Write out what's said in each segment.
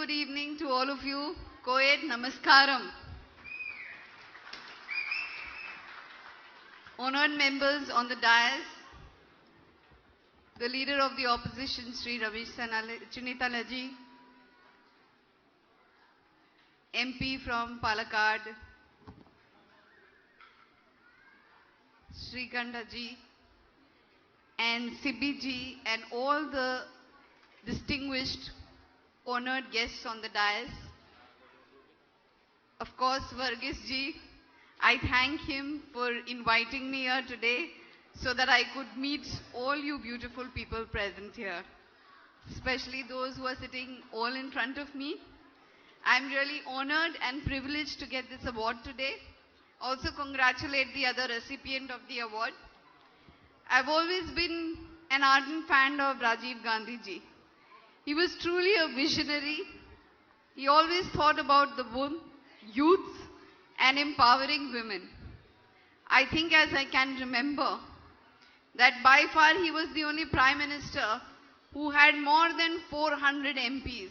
good evening to all of you. Koed Namaskaram. Honored members on the dais, the leader of the opposition, Sri Ramesh Chennithala-ji, MP from Palakkad, Sri Kandaji, and Sibi-ji, and all the distinguished honored guests on the dais. Of course, Varghese-ji, I thank him for inviting me here today so that I could meet all you beautiful people present here, especially those who are sitting all in front of me. I'm really honored and privileged to get this award today. Also congratulate the other recipient of the award. I've always been an ardent fan of Rajiv Gandhi ji. He was truly a visionary. He always thought about the youth and empowering women. I think, as I can remember, that by far he was the only Prime Minister who had more than 400 MPs.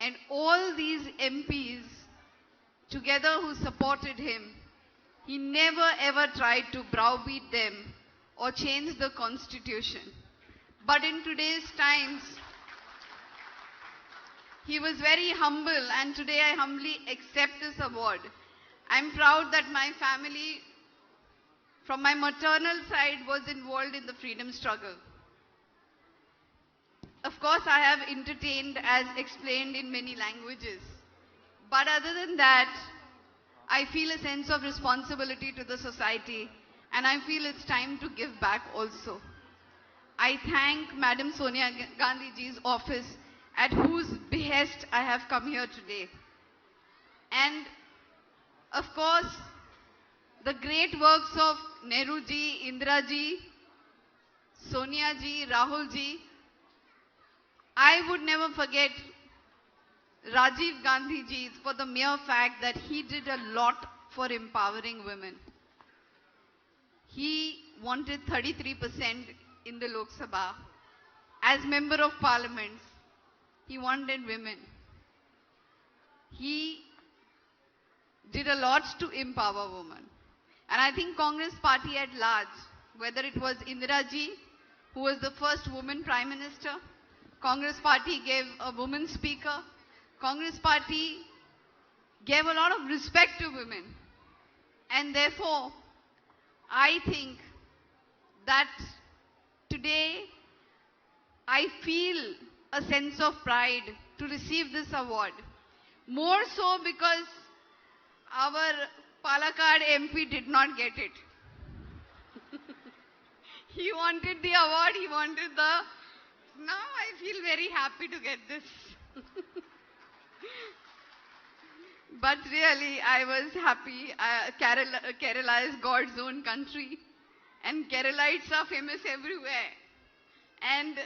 And all these MPs together who supported him, he never ever tried to browbeat them or change the constitution. But in today's times, he was very humble, and today I humbly accept this award. I'm proud that my family, from my maternal side, was involved in the freedom struggle. Of course, I have entertained as explained in many languages. But other than that, I feel a sense of responsibility to the society, and I feel it's time to give back also. I thank Madam Sonia Gandhi ji's office, at whose behest I have come here today. And of course, the great works of Nehru ji, Indira ji, Sonia ji, Rahul ji. I would never forget Rajiv Gandhi ji for the mere fact that he did a lot for empowering women. He wanted 33% in the Lok Sabha. As Member of Parliament, he wanted women. He did a lot to empower women. And I think Congress party at large, whether it was Indira ji, who was the first woman Prime Minister, Congress party gave a woman speaker, Congress party gave a lot of respect to women. And therefore, I think that today I feel a sense of pride to receive this award. More so because our Palakkad MP did not get it. He wanted the award, he wanted the... Now I feel very happy to get this. But really, I was happy. Kerala is God's own country. And Keralites are famous everywhere. And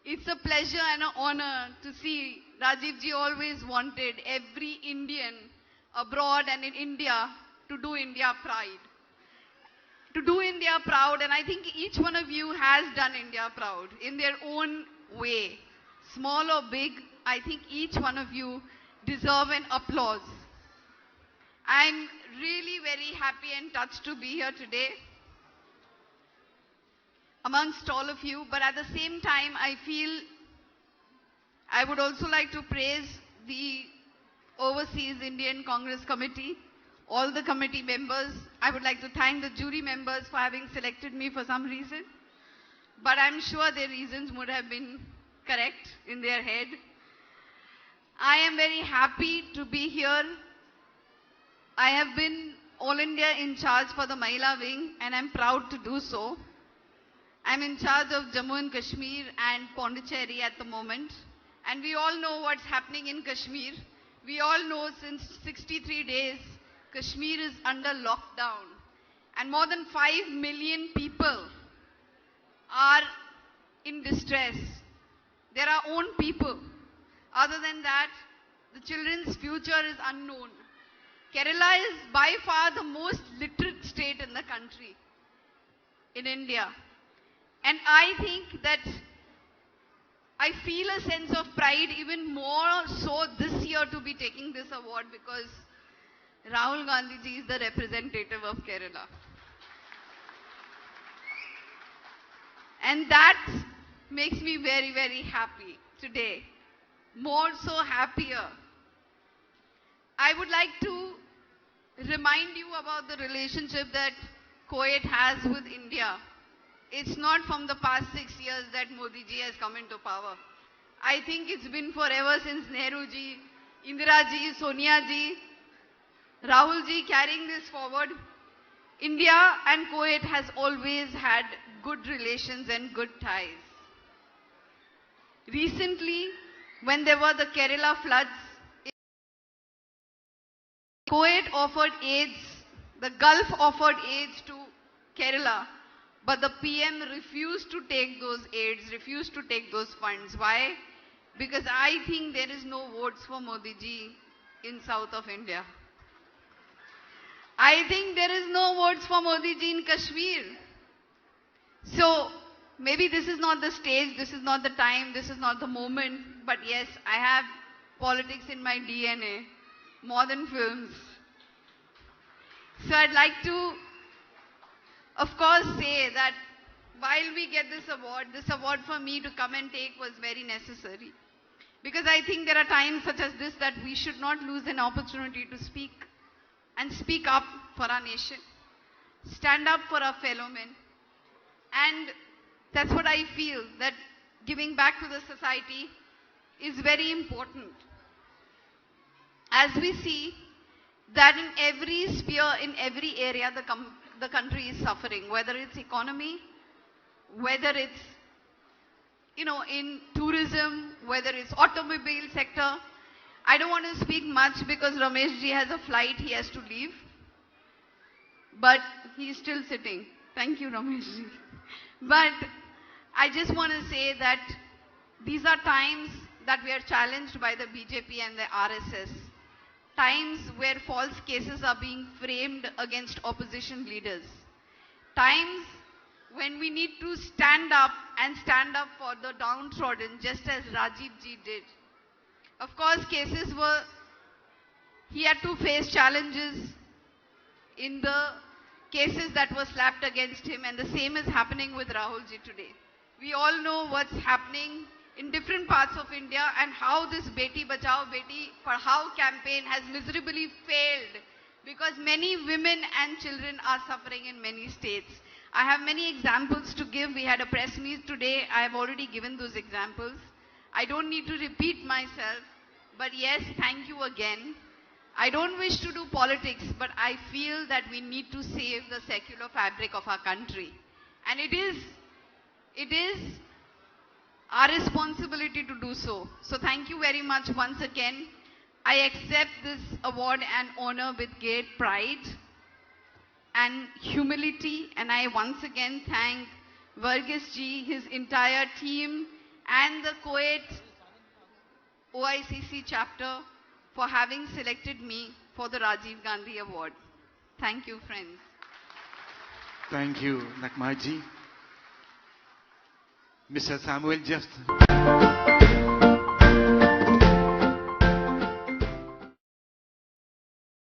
it's a pleasure and an honor to see Rajiv ji always wanted every Indian abroad and in India to do India pride. To do India proud, and I think each one of you has done India proud in their own way. Small or big, I think each one of you deserve an applause. I'm really very happy and touched to be here today amongst all of you, but at the same time, I feel I would also like to praise the Overseas Indian Congress Committee, all the committee members. I would like to thank the jury members for having selected me for some reason, but I'm sure their reasons would have been correct in their head. I am very happy to be here. I have been All India in charge for the Mahila wing, and I'm proud to do so. I'm in charge of Jammu and Kashmir and Pondicherry at the moment. And we all know what's happening in Kashmir. We all know since 63 days, Kashmir is under lockdown. And more than 5 million people are in distress. They're our own people. Other than that, the children's future is unknown. Kerala is by far the most literate state in the country, in India. And I think that I feel a sense of pride even more award because Rahul Gandhi ji is the representative of Kerala. And that makes me very, very happy today. More so happier. I would like to remind you about the relationship that Kuwait has with India. It's not from the past 6 years that Modi ji has come into power. I think it's been forever since Nehru ji, Indira ji, Sonia ji, Rahul ji carrying this forward. India and Kuwait has always had good relations and good ties. Recently, when there were the Kerala floods, Kuwait offered aids, the Gulf offered aids to Kerala, but the PM refused to take those aids, refused to take those funds. Why? Because I think there is no votes for Modi ji in south of India. I think there is no votes for Modi ji in Kashmir. So maybe this is not the stage, this is not the time, this is not the moment, but yes, I have politics in my DNA, more than films. So I'd like to, of course, say that while we get this award for me to come and take was very necessary. Because I think there are times such as this that we should not lose an opportunity to speak and speak up for our nation, stand up for our fellow men. And that's what I feel, that giving back to the society is very important. As we see that in every sphere, in every area, the country is suffering, whether it's economy, whether it's, in tourism, whether it's automobile sector. I don't want to speak much because Ramesh ji has a flight, he has to leave. But he's still sitting. Thank you, Ramesh ji. But I just want to say that these are times that we are challenged by the BJP and the RSS. Times where false cases are being framed against opposition leaders. Times when we need to stand up and stand up for the downtrodden, just as Rajiv ji did. Of course, he had to face challenges in the cases that were slapped against him, and the same is happening with Rahul ji today. We all know what's happening in different parts of India and how this Beti Bachao, Beti Padhao campaign has miserably failed because many women and children are suffering in many states. I have many examples to give. We had a press meet today. I have already given those examples. I don't need to repeat myself, but yes, thank you again. I don't wish to do politics, but I feel that we need to save the secular fabric of our country. And it is our responsibility to do so. So thank you very much once again. I accept this award and honor with great pride and humility, and I once again thank Varghese ji, his entire team, and the Kuwait OICC chapter for having selected me for the Rajiv Gandhi Award. Thank you, friends. Thank you, Nakmaji. Mr. Samuel Just.